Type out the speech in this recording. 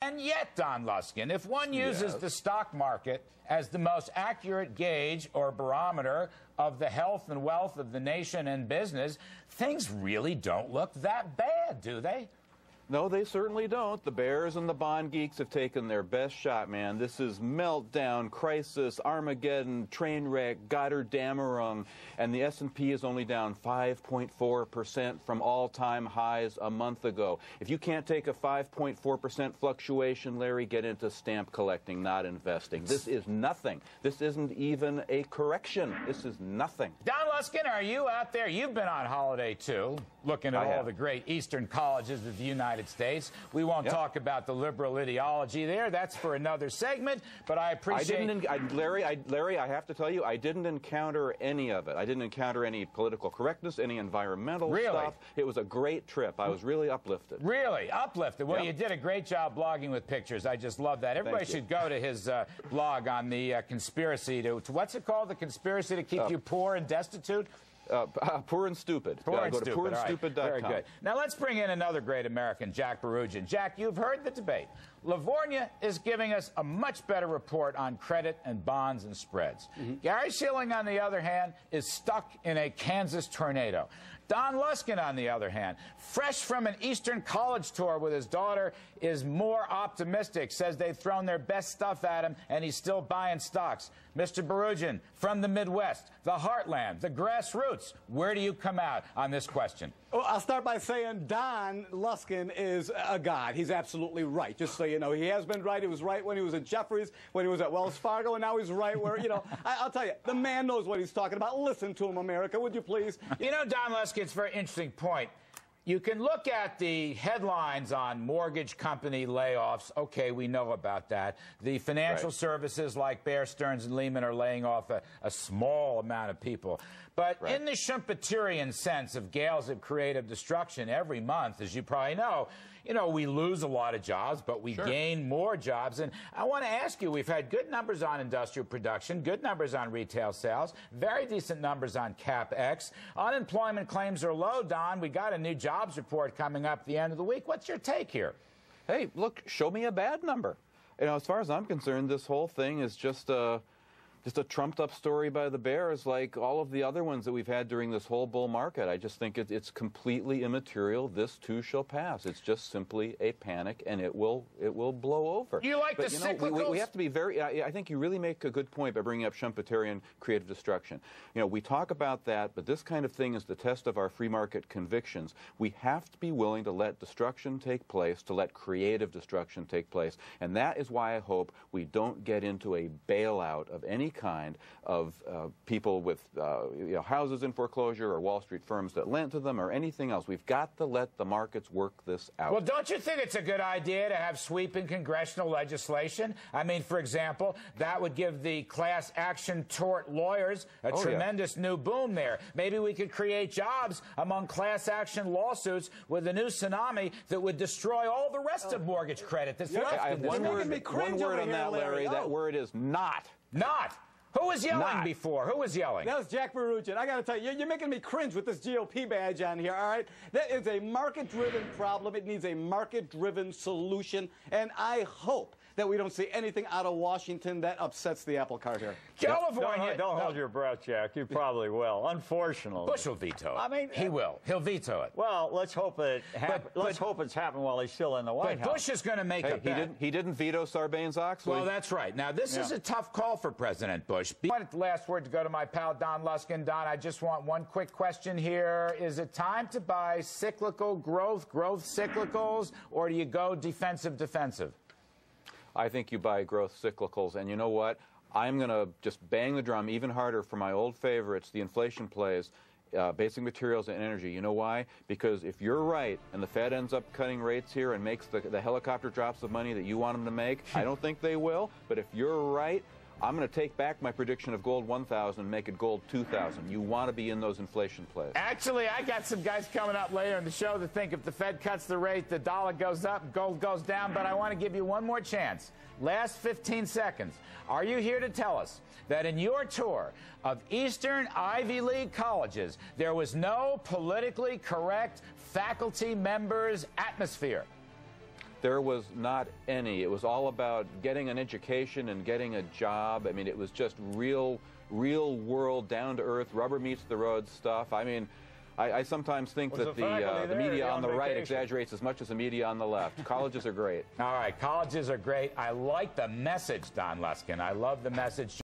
And yet, Don Luskin, if one uses the stock market as the most accurate gauge or barometer of the health and wealth of the nation and business, things really don't look that bad, do they? No, they certainly don't. The bears and the bond geeks have taken their best shot, man. This is meltdown, crisis, Armageddon, train wreck, Goddardammerung, and the S&P is only down 5.4% from all-time highs a month ago. If you can't take a 5.4% fluctuation, Larry, get into stamp collecting, not investing. This is nothing. This isn't even a correction. This is nothing. Don Luskin, are you out there? You've been on holiday, too, looking at all the great Eastern colleges of the United States. We won't talk about the liberal ideology there. That's for another segment, but I appreciate... Larry, I have to tell you, I didn't encounter any of it. I didn't encounter any political correctness, any environmental stuff. It was a great trip. I was really uplifted. Really? Uplifted? Well, you did a great job blogging with pictures. I just love that. Everybody should go to his blog on the conspiracy to what's it called? The conspiracy to keep you poor and destitute? Poor and stupid. Poor and go stupid. to poorandstupid.com. Very good. Now let's bring in another great American, Jack Barujan. Jack, you've heard the debate. Livornia is giving us a much better report on credit and bonds and spreads. Gary Schilling, on the other hand, is stuck in a Kansas tornado. Don Luskin, on the other hand, fresh from an Eastern college tour with his daughter, is more optimistic, says they've thrown their best stuff at him, and he's still buying stocks. Mr. Barujan, from the Midwest, the heartland, the grassroots, where do you come out on this question? Well, I'll start by saying Don Luskin is a god. He's absolutely right. Just so you know, he has been right. He was right when he was at Jefferies, when he was at Wells Fargo, and now he's right where, you know, I'll tell you, the man knows what he's talking about. Listen to him, America, would you please? You know, Don Luskin, it's a very interesting point. You can look at the headlines on mortgage company layoffs. Okay, we know about that. The financial services like Bear Stearns and Lehman are laying off a small amount of people. But in the Schumpeterian sense of gales of creative destruction, every month, as you probably know, we lose a lot of jobs, but we gain more jobs. And I want to ask you, we've had good numbers on industrial production, good numbers on retail sales, very decent numbers on CapEx. Unemployment claims are low, Don. We got a new jobs report coming up at the end of the week. What's your take here? Hey, look, show me a bad number. You know, as far as I'm concerned, this whole thing is just a trumped-up story by the bears, like all of the other ones that we've had during this whole bull market. I just think it's completely immaterial. This too shall pass. It's just simply a panic, and it will blow over. You like the cyclicals? We have to be very. I think you really make a good point by bringing up Schumpeterian creative destruction. You know, we talk about that, but this kind of thing is the test of our free market convictions. We have to be willing to let destruction take place, to let creative destruction take place, and that is why I hope we don't get into a bailout of any kind of people with houses in foreclosure or Wall Street firms that lent to them or anything else. We've got to let the markets work this out. Well, don't you think it's a good idea to have sweeping congressional legislation? I mean, for example, that would give the class action tort lawyers a tremendous new boom there. Maybe we could create jobs among class action lawsuits with a new tsunami that would destroy all the rest of mortgage credit. That's I have one word on that, Larry. That word is not. Not. Who was yelling before? Who was yelling? That was Jack Barujan. I got to tell you, you're making me cringe with this GOP badge on here, all right? That is a market-driven problem. It needs a market-driven solution, and I hope that we don't see anything out of Washington that upsets the apple cart here. California. Don't hold your breath, Jack. You probably will, unfortunately. Bush will veto it. I mean, he will. He'll veto it. Well, let's hope let's hope it's happened while he's still in the White House. But Bush is going to make a bet. He didn't veto Sarbanes-Oxley. Well, that's right. Now, this is a tough call for President Bush. I wanted the last word to go to my pal Don Luskin. Don, I just want one quick question here. Is it time to buy cyclical growth cyclicals, or do you go defensive? I think you buy growth cyclicals, and you know what? I'm going to just bang the drum even harder for my old favorites, the inflation plays, basic materials and energy. You know why? Because if you're right and the Fed ends up cutting rates here and makes the helicopter drops of money that you want them to make, I don't think they will, but if you're right, I'm going to take back my prediction of gold 1,000 and make it gold 2,000. You want to be in those inflation plays. Actually, I got some guys coming up later in the show that think if the Fed cuts the rate, the dollar goes up, gold goes down. But I want to give you one more chance. Last 15 seconds. Are you here to tell us that in your tour of Eastern Ivy League colleges, there was no politically correct faculty members atmosphere? There was not any. It was all about getting an education and getting a job. I mean, it was just real world, down-to-earth, rubber meets the road stuff. I mean, I sometimes think that the media on the right exaggerates as much as the media on the left. Colleges are great. All right, colleges are great. I like the message, Don Luskin. I love the message.